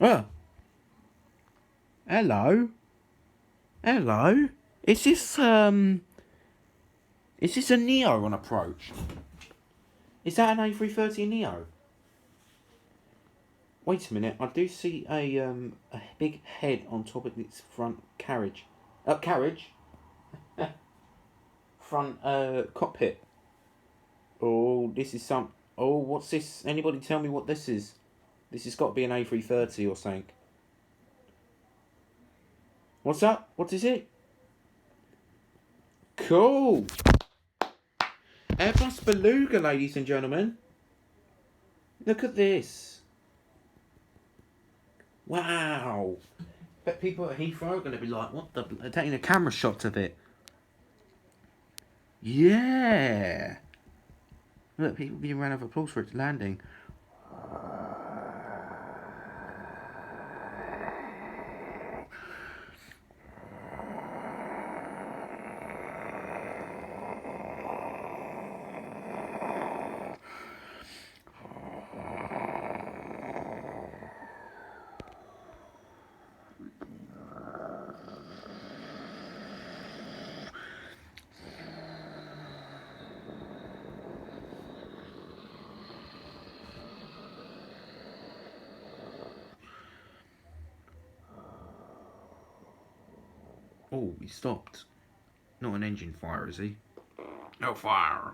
Oh, hello. Hello. Is this is this a Neo on approach? Is that an A330 Neo? Wait a minute, I do see a big head on top of its front carriage. Carriage? Front cockpit. Oh, this is some. Oh, what's this? Anybody tell me what this is? This has got to be an A330 or something. What's that? What is it? Cool. Airbus Beluga, ladies and gentlemen. Look at this. Wow. Bet people at Heathrow are going to be like, what the... They're taking a camera shot of it. Yeah. Look, people giving a round of applause for its landing. Oh, he stopped. Not an engine fire, is he? No fire.